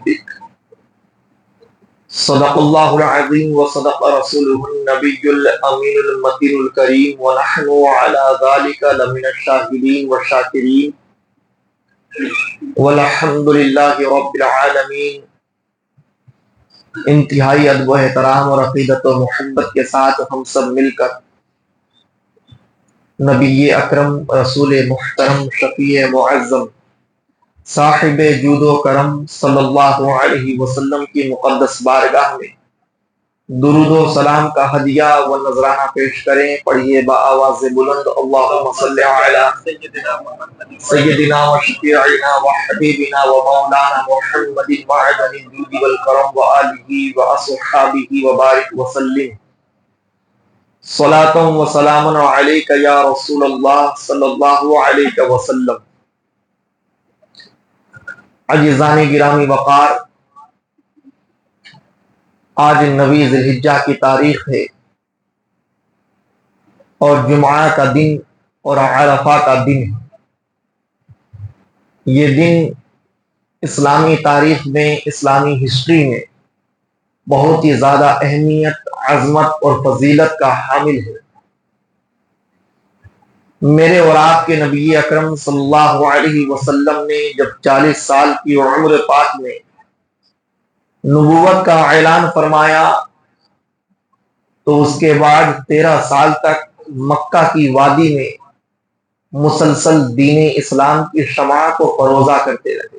توفیق۔ صدق اللہ العظیم وصدق رسولہ النبی الامین المتین الکریم ونحن علی ذلک لمن الشاہدین والشاکرین والحمد للہ رب العالمین۔ انتہائی ادب و احترام اور عقیدت و محبت کے ساتھ ہم سب مل کر نبی اکرم، رسول محترم، شفیع معظم، صاحب جود و کرم صلی اللہ علیہ وسلم کی مقدس بارگاہ میں درود و سلام کا ہدیہ و نذرانہ پیش کریں۔ پڑھیے بآواز بلند، اللہم صلی علی سیدنا و شفیعنا و حبیبنا و مولانا محمد معدن الجود والکرم و آلہ و اصحابہ و بارک وسلم، صلاۃ و سلام علیک یا رسول اللہ صلی اللہ علیہ وسلم۔ عزیزان گرامی وقار، آج 9 ذی الحجہ کی تاریخ ہے اور جمعہ کا دن اور عرفہ کا دن ہے۔ یہ دن اسلامی تاریخ میں، اسلامی ہسٹری میں بہت ہی زیادہ اہمیت، عظمت اور فضیلت کا حامل ہے۔ میرے اور آپ کے نبی اکرم صلی اللہ علیہ وسلم نے جب 40 سال کی عمر پاک میں نبوت کا اعلان فرمایا تو اس کے بعد 13 سال تک مکہ کی وادی میں مسلسل دین اسلام کی شمع کو فروزہ کرتے رہے،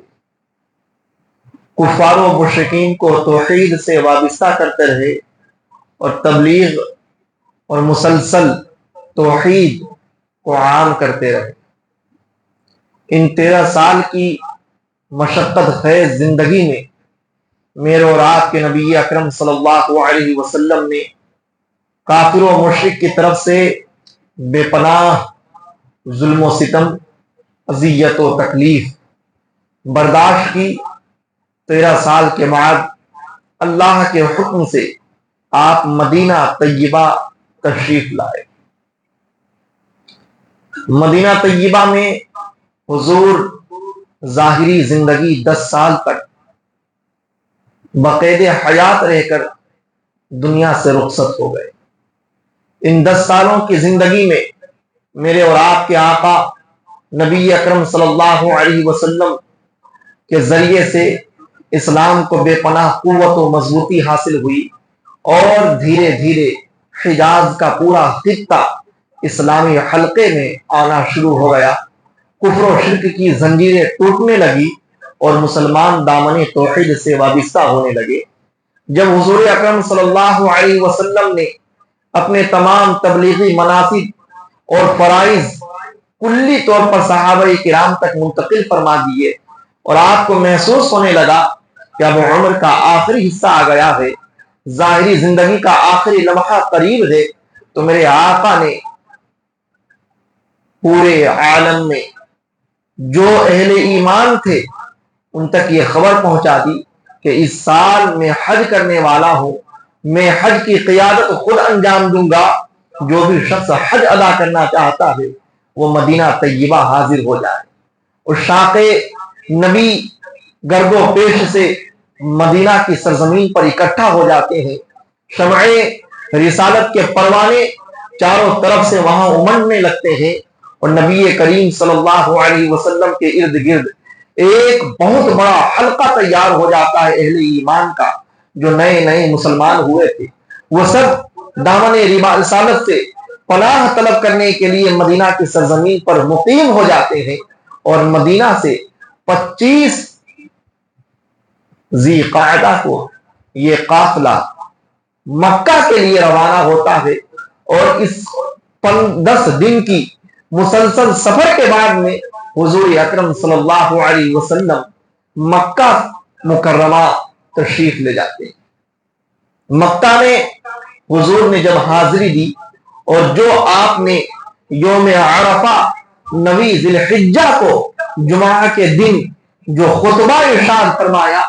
کفار و مشرکین کو توحید سے وابستہ کرتے رہے اور تبلیغ اور مسلسل توحید کو عام کرتے رہے۔ ان 13 سال کی مشقت خیز زندگی میں میرے اور آپ کے نبی اکرم صلی اللہ علیہ وسلم نے کافر و مشرک کی طرف سے بے پناہ ظلم و ستم، اذیت و تکلیف برداشت کی۔ 13 سال کے بعد اللہ کے حکم سے آپ مدینہ طیبہ تشریف لائے۔ مدینہ طیبہ میں حضور ظاہری زندگی 10 سال تک بقید حیات رہ کر دنیا سے رخصت ہو گئے۔ ان 10 سالوں کی زندگی میں میرے اور آپ کے آقا نبی اکرم صلی اللہ علیہ وسلم کے ذریعے سے اسلام کو بے پناہ قوت و مضبوطی حاصل ہوئی اور دھیرے دھیرے حجاز کا پورا خطہ اسلامی حلقے میں آنا شروع ہو گیا۔ کفر و شرک کی زنجیریں ٹوٹنے لگی اور مسلمان دامن توحید سے وابستہ ہونے لگے۔ جب حضور اکرم صلی اللہ علیہ وسلم نے اپنے تمام تبلیغی مناسب اور فرائض کلی طور پر صحابہ کرام تک منتقل فرما دیے اور آپ کو محسوس ہونے لگا کہ اب عمر کا آخری حصہ آ گیا ہے، ظاہری زندگی کا آخری لمحہ قریب ہے، تو میرے آقا نے پورے عالم میں جو اہل ایمان تھے ان تک یہ خبر پہنچا دی کہ اس سال میں حج کرنے والا ہوں، میں حج کی قیادت خود انجام دوں گا۔ جو بھی شخص حج ادا کرنا چاہتا ہے وہ مدینہ طیبہ حاضر ہو جائے۔ اور شاق نبی گرد و پیش سے مدینہ کی سرزمین پر اکٹھا ہو جاتے ہیں۔ شمع رسالت کے پروانے چاروں طرف سے وہاں امڑنے لگتے ہیں اور نبی کریم صلی اللہ علیہ وسلم کے ارد گرد ایک بہت بڑا حلقہ تیار ہو جاتا ہے اہل ایمان کا۔ جو نئے نئے مسلمان ہوئے تھے وہ سب دامن رسالت سے پناہ طلب کرنے کے لیے مدینہ کی سرزمین پر مقیم ہو جاتے ہیں اور مدینہ سے 25 ذی قعدہ کو یہ قافلہ مکہ کے لیے روانہ ہوتا ہے۔ اور اس 10 دن کی مسلسل سفر کے بعد میں حضور اکرم صلی اللہ علیہ وسلم مکہ مکرمہ تشریف لے جاتے ہیں۔ مکہ میں حضور نے جب حاضری دی اور جو آپ نے یوم عرفہ 9 ذی الحجہ کو جمعہ کے دن جو خطبہ ارشاد فرمایا،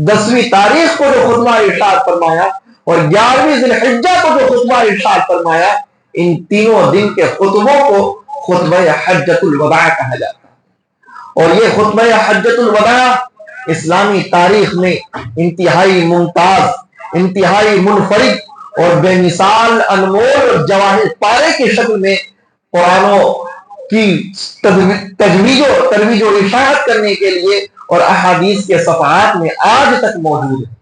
10ویں تاریخ کو جو خطبہ ارشاد فرمایا اور 11ویں ذی الحجہ کو جو خطبہ ارشاد فرمایا، ان تینوں دن کے خطبوں کو خطبہ حجۃ الوداع کہا جاتا ہے۔ اور یہ خطبہ حجۃ الوداع اسلامی تاریخ میں انتہائی ممتاز، انتہائی منفرد اور بے مثال انمول اور جواہر پارے کی شکل میں قرآنوں کی ترویج و اشاعت کرنے کے لیے اور احادیث کے صفحات میں آج تک موجود ہے۔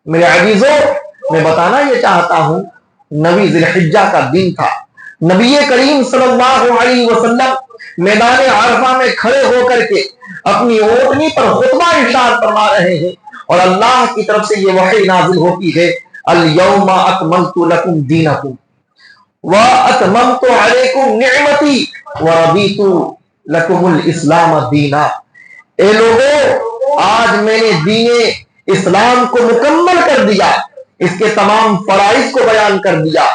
میرے عزیزوں، میں بتانا یہ چاہتا ہوں، نویں ذی الحجہ کا دن تھا، نبی کریم صلی اللہ علیہ وسلم میدان عرفہ میں کھڑے ہو کر کے اپنی اونٹنی پر خطبہ ارشاد فرما رہے ہیں، اور اللہ کی طرف سے یہ وحی نازل ہوتی ہے، الیوم اکملت لکم دینکم واتممت علیکم نعمتی ورضیت لکم الاسلام دینا۔ اے لوگوں، آج میں نے دین اسلام کو مکمل کر دیا، اس کے تمام فرائض کو بیان کر دیا،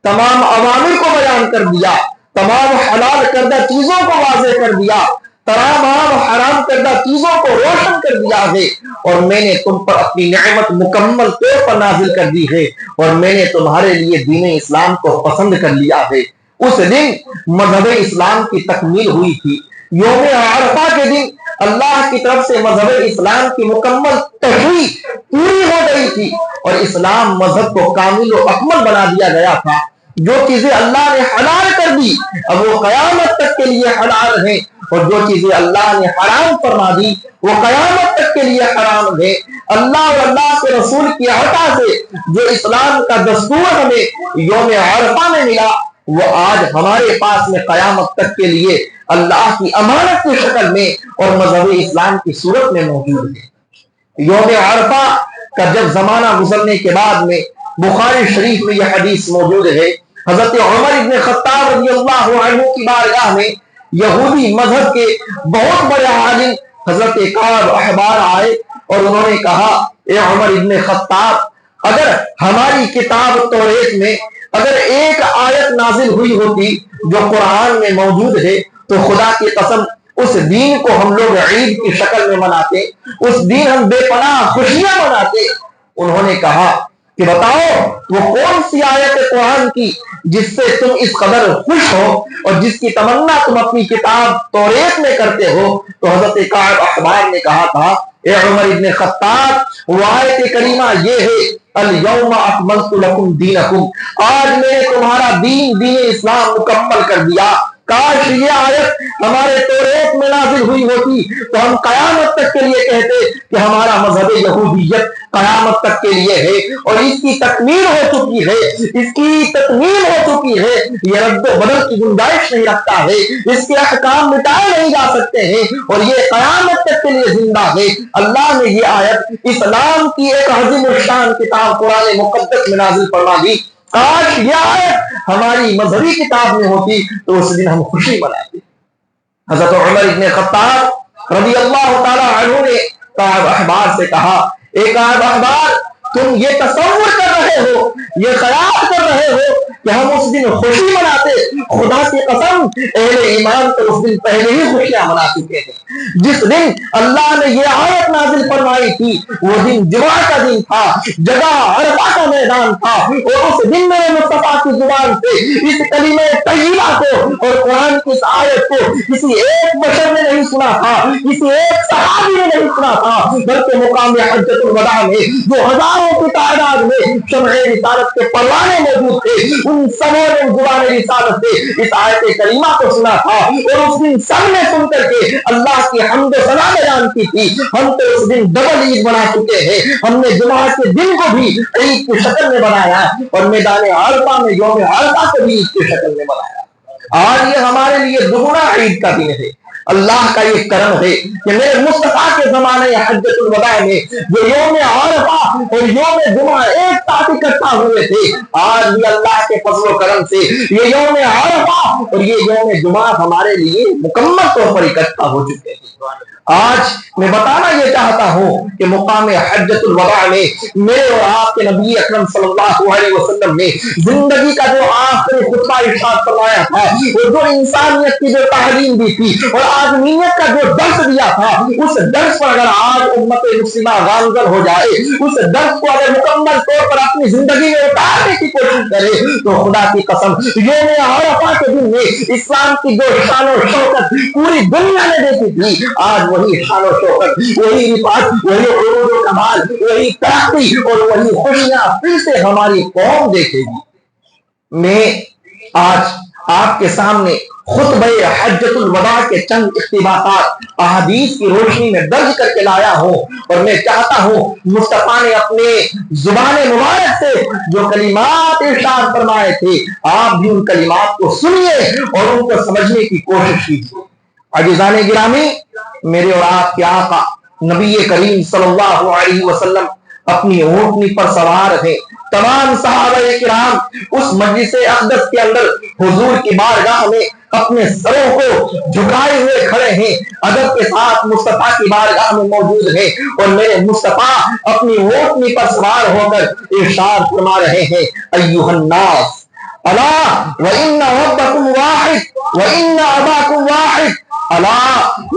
تمام اوامر کو بیان کر دیا، تمام حلال کردہ چیزوں کو واضح کر دیا، تمام حرام کردہ چیزوں کو روشن کر دیا ہے، اور میں نے تم پر اپنی نعمت مکمل طور پر نازل کر دی ہے، اور میں نے تمہارے لیے دین اسلام کو پسند کر لیا ہے۔ اس دن مذہب اسلام کی تکمیل ہوئی تھی۔ یوم عرفہ کے دن اللہ کی طرف سے مذہب اسلام کی مکمل تشریح پوری ہو گئی تھی، اور اسلام مذہب کو کامل و اکمل بنا دیا گیا تھا۔ جو چیزیں اللہ نے حلال کر دی اب وہ قیامت تک کے لیے حلال ہیں، اور جو چیزیں اللہ نے حرام فرما دی وہ قیامت تک کے لیے حرام ہے۔ اللہ اور اللہ کے رسول کی عطا سے جو اسلام کا دستور ہمیں یوم عرفہ میں ملا، وہ آج ہمارے پاس میں قیامت تک کے لیے اللہ کی امانت کی شکل میں اور مذہب اسلام کی صورت میں موجود ہے۔ یوم عرفہ کا جب زمانہ گزرنے کے بعد میں بخاری شریف میں یہ حدیث موجود ہے، حضرت عمر ابن خطاب رضی اللہ عنہ کی بارگاہ میں یہودی مذہب کے بہت بڑے عالم حضرت کعب احبار آئے، اور انہوں نے کہا، اے عمر ابن خطاب، اگر ہماری کتاب توریت میں اگر ایک آیت نازل ہوئی ہوتی جو قرآن میں موجود ہے تو خدا کی قسم اس دین کو ہم لوگ عید کی شکل میں مناتے، اس دن ہم بے پناہ خوشیاں مناتے۔ انہوں نے کہا کہ بتاؤ وہ کون سی آیت قرآن کی جس سے تم اس قدر خوش ہو اور جس کی تمنا تم اپنی کتاب توریت میں کرتے ہو؟ تو حضرت کعب احبار نے کہا تھا، اے عمر ابن خطاب، وہ آیت کریمہ یہ ہے، الیوم اکملت لکم دینکم، آج میں نے تمہارا دین اسلام مکمل کر دیا۔ کاش یہ آیت ہمارے توریت میں نازل ہوئی ہوتی تو ہم قیامت تک کے لیے کہتے کہ ہمارا مذہب یہودیت قیامت تک کے لیے ہے، اور اس کی تکمیل ہو چکی ہے، اس کی تکمیل ہو چکی ہے، یہ رد و بدل کی گنجائش نہیں رکھتا ہے، اس کے احکام مٹائے نہیں جا سکتے ہیں، اور یہ قیامت تک کے لیے زندہ ہے۔ اللہ نے یہ آیت اسلام کی ایک عظیم الشان کتاب قرآن مقدس میں نازل فرما دی۔ کاش یہ آیت ہماری مذہبی کتاب میں ہوتی تو اس دن ہم خوشی مناتے۔ حضرت عمر ابن خطاب رضی اللہ تعالی عنہ نے کعب احبار سے کہا، اے کعب احبار، تم یہ تصور کر رہے ہو، یہ خیال کر رہے ہو کہ ہم اس دن خوشی مناتے؟ خدا کی قسم اہل ایمان تو اس دن پہلے ہی خوشیاں منا چکے ہیں۔ جس دن اللہ نے یہ آیت نازل فرمائی تھی وہ دن جمعہ کا دن تھا، جگہ عرفہ کا میدان تھا، اور اس دن میرے مصطفیٰ کی زبان سے اس کلمہ طیبہ کو اور قرآن کی اس آیت کو کسی ایک بشر نے نہیں سنا تھا، کسی ایک صحابی نے نہیں سنا تھا، بلکہ مقام حجۃ الوداع میں جو ہزاروں کی تعداد میں شمع رسالت کے پروانے موجود تھے، ان سبوں نے زبان رسالت سے اس آیت کریمہ کو سنا تھا، اور اس دن سب نے سن کر کے اللہ کی حمد و ثنا بیان کی تھی۔ ہم تو اس دن ڈبل عید بنا چکے ہیں، ہم نے جمعہ کے دن کو بھی عید کی شکل میں بنایا، اور میدان عرفہ میں یوم عرفہ کو بھی عید کی شکل میں بنایا۔ آج یہ ہمارے لیے دوگنا عید کا دن ہے۔ اللہ کا یہ کرم ہے کہ میرے مصطفیٰ کے زمانے حجۃ الوداع میں جو یوم عرفہ اور یوم جمعہ ایک ساتھ اکٹھا ہوئے تھے، آج بھی اللہ کے فضل و کرم سے یہ یوم عرفہ اور یہ یوم جمعہ ہمارے لیے مکمل طور پر اکٹھا ہو چکے ہیں۔ آج میں بتانا یہ چاہتا ہوں کہ مقام حجۃ الوداع میں میرے اور آپ کے نبی اکرم صلی اللہ علیہ وسلم نے زندگی کا جو آخری خطبہ ارشاد فرمایا تھا، اور جو انسانیت کی جو تعلیم دی تھی اور آدمیت کا جو درس دیا تھا، اس درس پر اگر آج امت مسلمہ گامزن ہو جائے، اس درس کو اگر مکمل طور پر اپنی زندگی میں اتارنے کی کوشش کرے، تو خدا کی قسم یوم عرفہ کے دن میں اسلام کی جو شان و شوکت پوری دنیا نے دیکھی تھی، آج وہی شان و شوکت، وہی رفعت، وہی عروج و کمال، وہی ترقی اور وہی خوشیاں پھر سے ہماری قوم دیکھے گی۔ میں آج آپ کے سامنے خطبہ حجۃ الوداع کے چند اقتباسات احادیث کی روشنی میں درج کر کے لایا ہوں، اور میں چاہتا ہوں مصطفیٰ نے اپنے زبان مبارک سے جو کلمات ارشاد فرمائے تھے آپ بھی ان کلمات کو سنیے اور ان کو سمجھنے کی کوشش کیجیے۔ عزیزان گرامی، میرے اور آپ کے آقا نبی کریم صلی اللہ علیہ وسلم اپنی اونٹنی پر سوار ہیں، تمام صحابہ کرام اس مجلس اقدس کے اندر حضور کی بارگاہ میں اپنے سروں کو جھکائے ہوئے کھڑے ہیں، ادب کے ساتھ مصطفیٰ کی بارگاہ میں موجود ہیں، اور میرے مصطفیٰ اپنی اونٹنی پر سوار ہو کر ارشاد فرما رہے ہیں، ایھا الناس الا وان ربکم واحد وان اباکم واحد الا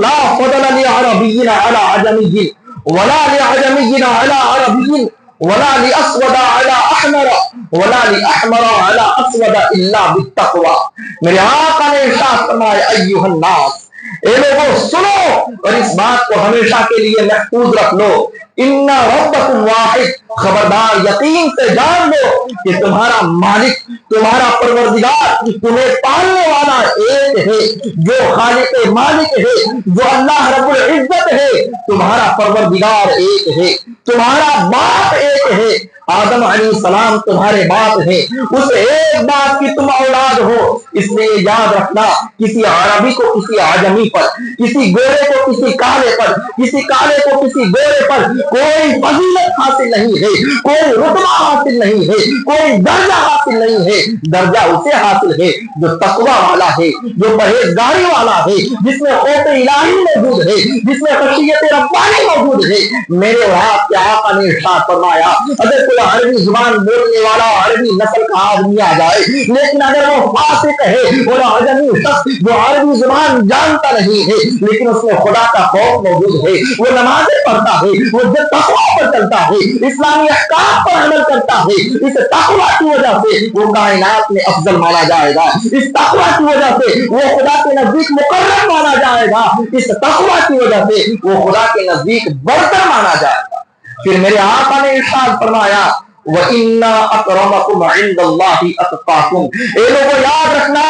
لا فضل لعربی علی عجمی ولا لعجمی علی عربی ولا لاسود علی احمر ولا لاحمر علی اسود الا بالتقوی۔ میرے آقا نے ارشاد فرمایا ایھا الناس، اے لوگوں سنو اور اس بات کو ہمیشہ کے لیے محفوظ رکھ لو، ان ربکم واحد، خبردار یقین سے جان لو کہ تمہارا مالک، تمہارا پروردگار، تمہیں پالنے والا ایک ہے، جو خالق مالک ہے، جو اللہ رب العزت ہے، تمہارا پروردگار ایک ہے، تمہارا باپ ایک ہے، آدم علیہ السلام تمہارے باپ ہیں، اس ایک باپ کی تم اولاد ہو۔ اس لیے یاد رکھنا، کسی عربی کو کسی عجمی پر، کسی گورے کو کسی کالے پر، کسی کالے کو کسی گورے پر کوئی فضیلت حاصل نہیں ہے، کوئی رتبہ حاصل نہیں ہے، کوئی درجہ حاصل نہیں ہے۔ درجہ اسے حاصل ہے جو تقوی والا ہے، جو پرہیزگاری والا ہے، جس میں خوف الہی موجود ہے، جس میں خشیت ربانی موجود ہے۔ میرے اور آپ کے آقا نے ارشاد فرمایا، اگر کوئی عربی زبان بولنے والا عربی نسل کا آدمی آ جائے، لیکن اگر وہ فاسق ہے اور عجمی شخص جو عربی زبان جانتا نہیں ہے لیکن اس میں خدا کا خوف موجود ہے، وہ نمازیں پڑھتا ہے، وہ تقوی پر چلتا ہے، اسلامی احکام پر عمل کرتا ہے، اس تقوی کی وجہ سے وہ کائنات میں افضل مانا جائے گا، اس تقوی کی وجہ سے وہ خدا کے نزدیک مقرب مانا جائے گا، اس تقوی کی وجہ سے وہ خدا کے نزدیک برتر مانا جائے گا۔ پھر میرے آقا نے ارشاد فرمایا، وَإِنَّ أَكْرَمَكُمْ عِندَ اللَّهِ أَتْقَاكُمْ، اے لوگوں یاد رکھنا،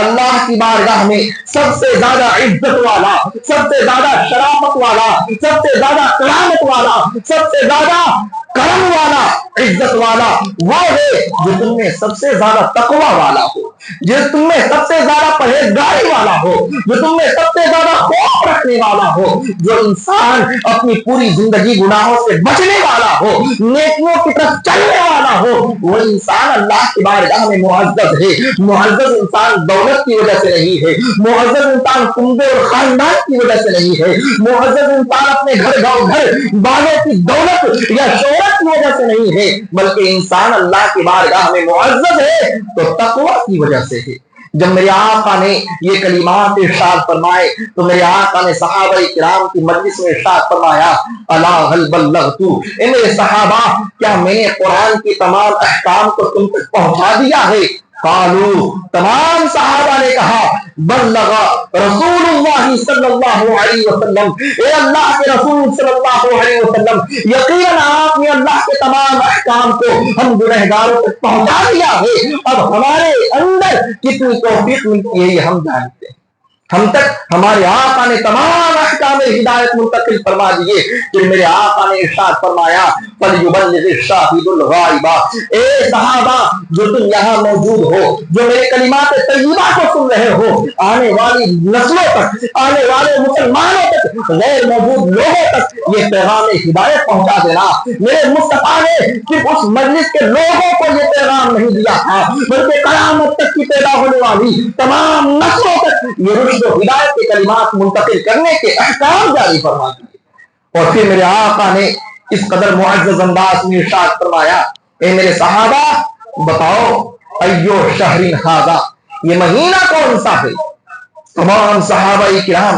اللہ کی بارگاہ میں سب سے زیادہ عزت والا، سب سے زیادہ شرافت والا، سب سے زیادہ کرامت والا، سب سے زیادہ کرم والا، عزت والا وہ ہے جو تم میں سب سے زیادہ تقوی والا ہو، جو تم میں سب سے زیادہ پرہیزگاری والا ہو، جو تم میں سب سے زیادہ خوف رکھنے والا ہو، جو انسان اپنی پوری زندگی گناہوں سے بچنے والا ہو، نیکیوں کی طرف چلنے والا ہو، وہ انسان اللہ کی بارگاہ میں معزز ہے۔ معزز انسان دولت کی وجہ سے نہیں ہے، معزز انسان کنبے اور خاندان کی وجہ سے نہیں ہے، معزز انسان اپنے گھر والوں کی دولت یا شہرت کی وجہ سے نہیں ہے، بلکہ انسان اللہ کی بارگاہ میں معزز ہے تو تقوی کی وجہ سے ہے۔ جب میرے آقا نے یہ کلمات ارشاد فرمائے تو میرے آقا نے صحابہ کرام کی مجلس میں ارشاد فرمایا، الا هل بلغت، اے میرے صحابہ کیا میں نے قرآن کی تمام احکام کو تم تک پہنچا دیا ہے؟ قالوا، تمام صحابہ نے کہا، بلغ رسول اللہ صلی اللہ علیہ وسلم، اے اللہ کے رسول صلی اللہ علیہ وسلم، یقیناً آپ نے اللہ کے تمام احکام کو ہم گنہگاروں تک پہنچا دیا ہے، اب ہمارے اندر کتنی توفیق ملتی ہے یہ ہم جانتے ہیں۔ ہم تک ہمارے آقا نے تمام احکام ہدایت منتقل فرما دیے۔ پھر میرے آقا نے ارشاد فرمایا، فَلْيُبَلِّغِ الشَّاهِدُ الْغَائِبَ، اے صحابہ جو تم یہاں موجود ہو، جو میرے کلمات طیبہ کو سن رہے ہو، آنے والی نسلوں تک، آنے والے مسلمانوں تک، غیر موجود لوگوں تک یہ پیغام ہدایت پہنچا دینا۔ میرے مصطفیٰ نے صرف اس مجلس کے لوگوں کو یہ پیغام نہیں دیا تھا، بلکہ قیامت تک کی پیدا ہونے والی تمام نسلوں تک یہ رشد و ہدایت کے کلمات منتقل کرنے کے احکام جاری فرما دیے۔ اور پھر میرے آقا نے اس قدر معزز انداز میں ارشاد فرمایا، اے میرے صحابہ بتاؤ، ایو شہر ھذا، یہ مہینہ کون سا ہے؟ تمام صحابہ کرام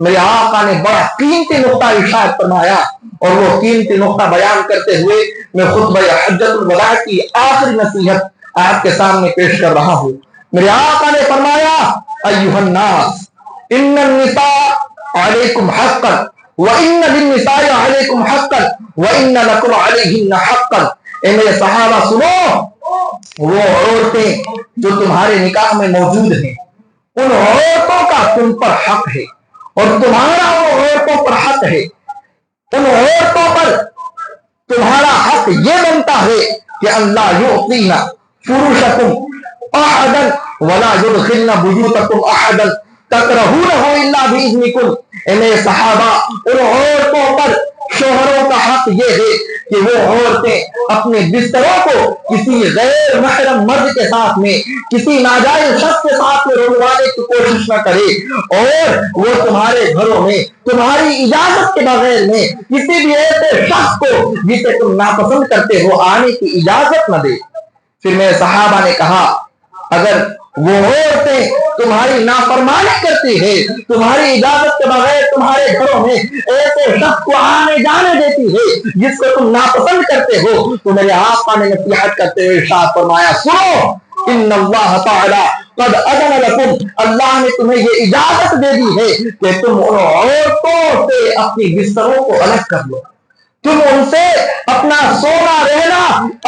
میرے آقا نے بڑا قیمتی نقطہ ارشاد فرمایا، اور وہ قیمتی نقطہ بیان کرتے ہوئے میں خطبہ حجۃ الوداع کی آخری نصیحت آپ کے سامنے پیش کر رہا ہوں۔ میرے آقا نے فرمایا ایھا الناس ان النساء علیکم حقا وان للنساء علیکم حقا وان لکم علیہن حقا۔ اے میرے صحابہ سنو، وہ عورتیں جو تمہارے نکاح میں موجود ہیں، ان عورتوں کا تم پر حق ہے اور تمہارا وہ عورتوں پر حق ہے۔ ان عورتوں پر تمہارا حق یہ بنتا ہے کہ اللہ یعطینا فروشکم احدا ولا یدخلن بیوتکم احدا تکرہونہ الا باذنکم۔ اے میرے صحابہ، ان عورتوں پر شوہروں کا حق یہ ہے کہ وہ عورتیں اپنے بستروں کو کسی غیر محرم مرد کے ساتھ میں، کسی ناجائز شخص کے ساتھ میں رلوانے کی کوشش نہ کرے، اور وہ تمہارے گھروں میں تمہاری اجازت کے بغیر میں کسی بھی ایسے شخص کو جسے تم ناپسند کرتے ہو آنے کی اجازت نہ دے۔ پھر میرے صحابہ نے کہا اگر وہ عورتیں تمہاری نافرمانی کرتی ہے، تمہاری اجازت کے بغیر تمہارے گھروں میں ایسے شخص کو آنے جانے دیتی ہے جس کو تم ناپسند کرتے ہو، تو میرے آقا نے نصیحت کرتے ہوئے ارشاد فرمایا سنو، ان اللہ تعالی قد اذن لکم، اللہ نے تمہیں یہ اجازت دے دی ہے کہ تم ان عورتوں سے اپنی بستروں کو الگ کر لو، تم ان سے اپنا سونا رہنا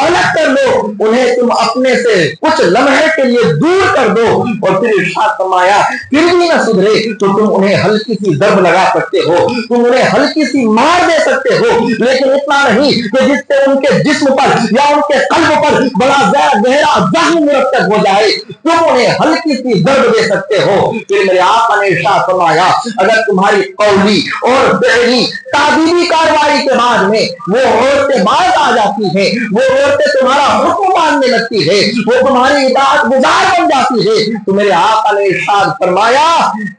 الگ کر لو، انہیں تم اپنے سے کچھ لمحے کے لیے دور کر دو۔ اور پھر ارشاد فرمایا پھر بھی نہ سدھرے تو تم انہیں ہلکی سی ضرب لگا سکتے ہو، تم انہیں ہلکی سی مار دے سکتے ہو، لیکن اتنا نہیں کہ جس سے ان کے جسم پر یا ان کے قلب پر بڑا گہرا زخم مرتب ہو جائے، تم انہیں ہلکی سی ضرب دے سکتے ہو۔ پھر میرے آقا نے ارشاد فرمایا اگر تمہاری قولی اور فعلی تعبیری کارروائی کے بعد میں وہ عورتیں باز آ جاتی ہیں، وہ عورتیں تمہارا حکم ماننے لگتی ہے، وہ تمہاری اطاعت گزار بن جاتی ہے، تو میرے آقا نے ارشاد فرمایا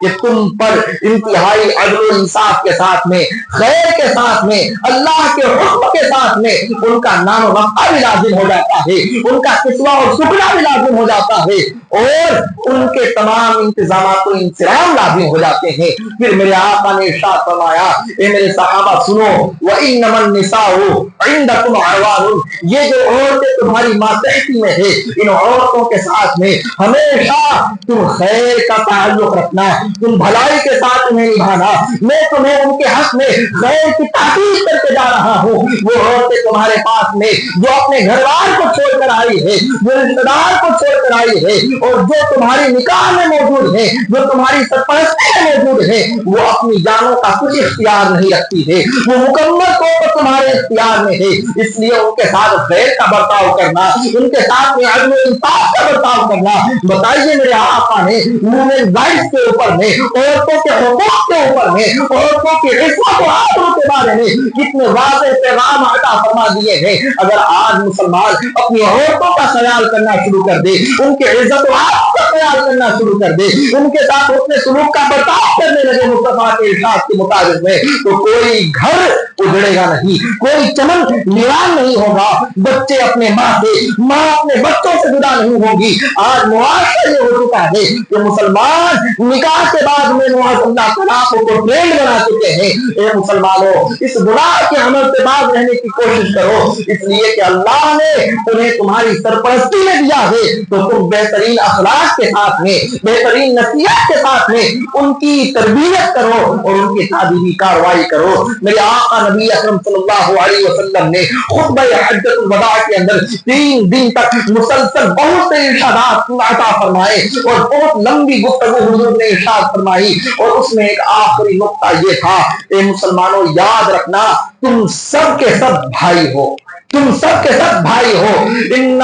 کہ تم پر انتہائی عدل و انصاف کے ساتھ میں، خیر کے ساتھ میں، اللہ کے حکم کے ساتھ میں ان کا نام و نفع بھی لازم ہو جاتا ہے، ان کا کسوہ اور سکنا بھی لازم ہو جاتا ہے، اور ان کے تمام انتظامات و انصرام لازم ہو جاتے ہیں۔ پھر میرے آقا نے ارشاد فرمایا اے میرے صحابہ سنو، وَإِنَّمَا النِّسَاءُ عِندَكُمْ عَوَانٌ، یہ جو عورتیں تمہاری ماتحتی میں ہے، ان عورتوں کے ساتھ میں ہمیشہ تم خیر کا تعلق رکھنا، تم بھلائی کے ساتھ انہیں نبھانا۔ میں تمہیں ان کے حق میں خیر کی تاکید کر کے جا رہا ہوں۔ وہ عورتیں تمہارے پاس میں جو اپنے گھر وار کو چھوڑ کر آئی ہے، جو رشتے دار کو چھوڑ کر آئی ہے، اور جو تمہاری نکاح میں موجود ہے، جو تمہاری سرپرستی میں موجود ہے، وہ اپنی جانوں کا کچھ اختیار نہیں رکھتی ہے، وہ مکمل طور پر تمہارے اختیار میں ہے، اس لیے ان کے ساتھ خیر کا برتاؤ کرنا، ان کے ساتھ میں عدل و انصاف کا برتاؤ کرنا۔ بتائیے میرے آقا نے وومن رائٹس کے اوپر میں، عورتوں کے حقوق کے اوپر میں، عورتوں کی عزت و آبرو کے بارے میں کتنے واضح پیغام عطا فرما دیے ہیں۔ اگر آج مسلمان اپنی عورتوں کا خیال کرنا شروع کر دے، ان کے عزت و آبرو کا خیال کرنا شروع کر دے، ان کے ساتھ اپنے سلوک کا برتاؤ کرنے لگے مصطفیٰ کے ارشاد کے مطابق میں، تو کوئی گھر اجڑے گا نہیں، کوئی چمن ویران نہیں ہوگا، بچے اپنے ماں سے، ماں اپنے بچوں سے جدا نہیں ہوگی۔ آج معاشرہ یہ ہو چکا ہے کہ مسلمان نکاح کے بعد میں اللہ طلاق کو ٹرینڈ بنا چکے ہیں۔ اے مسلمانوں، اس گناہ کے عمل سے باز رہنے کی کوشش کرو، اس لیے کہ اللہ نے انہیں تمہاری سرپرستی میں دیا ہے، تو تم بہترین اخلاق کے ساتھ میں، بہترین نصیحت کے ساتھ میں ان کی تربیت کرو اور ان کی تعبیری کارروائی کرو۔ میرے آقا نبی اکرم صلی اللہ علیہ وسلم نے خطبہ حجۃ الوداع کے اندر 3 دن تک مسلسل بہت سے ارشادات عطا فرمائے اور بہت لمبی گفتگو حضور نے ارشاد فرمائی، اور اس میں ایک آخری نقطہ یہ تھا اے مسلمانوں یاد رکھنا تم سب کے سب بھائی ہو، تم سب کے سب بھائی ہو۔ ان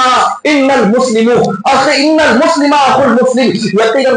المسلم اخو المسلم، یقیناً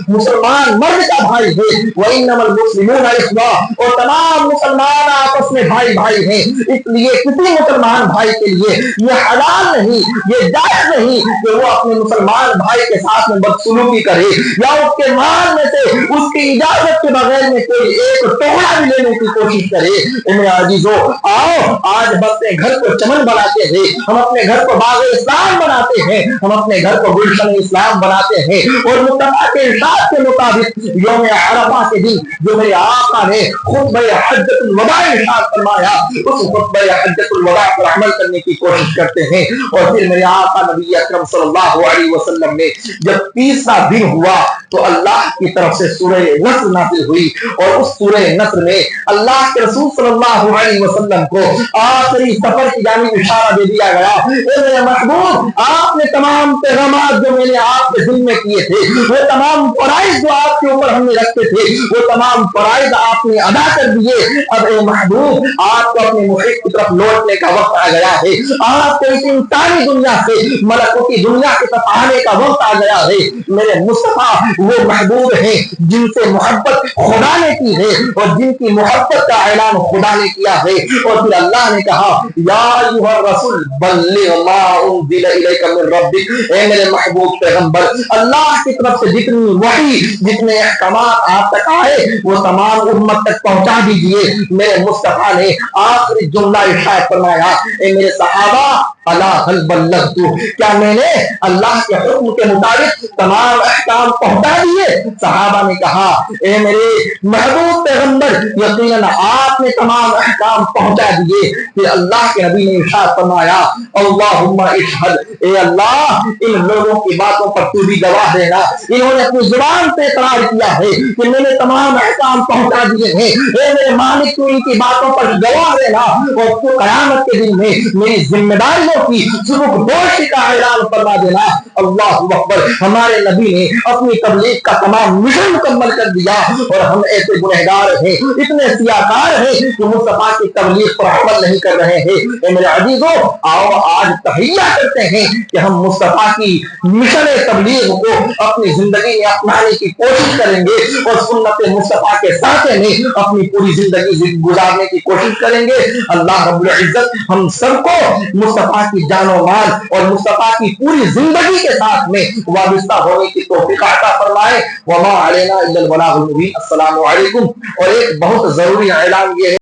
مسلمان مرد کا بھائی ہے، وانما المسلمون اخوہ، اور تمام مسلمان آپس میں بھائی بھائی ہیں۔ اس لیے کسی مسلمان بھائی کے لیے یہ حلال نہیں، یہ جائز نہیں کہ وہ اپنے مسلمان بھائی کے ساتھ میں بدسلوکی کرے یا اس کے مال میں سے اس کی اجازت کے بغیر میں کوئی ایک ٹکڑا بھی لینے کی کوشش کرے۔ میرے عزیزو، آؤ آج بس گھر کو چمن بناتے ہیں, ہم اپنے گھر کو باغ اسلام بناتے ہیں, ہم اپنے گھر کو گلشن اسلام بناتے ہیں. اور مصطفیٰ کے ارشاد کے مطابق یوم عرفہ کے دن جو میرے آقا نے خطبہ حجۃ الوداع ارشاد فرمایا, اس خطبہ حجۃ الوداع پر عمل کرنے کی کوشش کرتے ہیں. اور پھر میرے آقا نبی اکرم صلی اللہ علیہ وسلم نے جب تیسرا دن ہوا تو اللہ کی طرف سے سورہ نصر نازل ہوئی, اور اس سورہ نصر میں اللہ کے رسول صلی اللہ علیہ وسلم کو آخری سفر کی جانب اشارہ دے دیا گیا. اے میرے محبوب, آپ نے تمام پیغامات جو میں نے آپ کے دل میں کیے تھے, وہ تمام فرائض جو آپ کے اوپر ہم نے رکھے تھے, وہ تمام فرائض آپ نے ادا کر دیے. اب اے محبوب, آپ کو اپنے محب کی طرف لوٹنے کا وقت آ گیا ہے. آپ کو اس انسانی دنیا سے ملکوتی دنیا کی طرف آنے کا وقت آ گیا ہے. میرے مصطفیٰ وہ محبوب ہیں جن سے محبت خدا نے کی ہے, اور جن کی محبت کا اعلان خدا نے کیا ہے. اور پھر اللہ نے کہا یا ایھا الرسول بلغ ما انزل الیک من ربک, اے میرے محبوب پیغمبر, اللہ کی طرف سے جتنی وحی, جتنے احکامات آپ تک آئے وہ تمام امت تک پہنچا دیجئے. میرے مصطفیٰ نے آخری جملہ ارشاد فرمایا, اے میرے صحابہ الا هل بلغت, کیا میں نے اللہ کے حکم کے مطابق تمام احکام پہنچا دیے؟ صحابہ نے کہا اے میرے محبوب پیغمبر, یقیناً آپ نے تمام احکام پہنچا دیے. پھر اللہ کے نبی نے ارشاد فرمایا اللہم اشہد, اے اللہ ان لوگوں کی باتوں پر تو بھی گواہ دینا, انہوں نے اپنی زبان پہ اقرار کیا ہے کہ میں نے تمام احکام پہنچا دیے ہیں. اے میرے مالک, تو ان کی باتوں پر گواہ دینا, اور تو قیامت کے دن میں میری ذمہ داریوں کی سبک دوشی کا اعلان فرما دینا. اللہ اکبر, ہمارے نبی نے اپنی تبلیغ کا تمام مشن مکمل کر دیا, اور ہم ایسے گنہگار ہیں, اتنے سیاکار ہیں کہ مصطفیٰ کی تبلیغ پر عمل نہیں کر رہے ہیں. اے میرے عزیزو, آؤ آج تحیہ کرتے ہیں کہ ہم مصطفیٰ کی مشن تبلیغ کو اپنی زندگی میں اپنانے کی کوشش کریں گے, اور سنت مصطفیٰ کے ساتھ میں اپنی پوری زندگی گزارنے کی کوشش کریں گے. اللہ رب العزت ہم سب کو مصطفیٰ کی جان و مال اور مصطفیٰ کی پوری زندگی کے ساتھ میں وابستہ ہونے کی توفیق عطا فرمائے. وما علینا الا البلاغ المبین. السلام علیکم. اور ایک بہت ضروری اعلان یہ ہے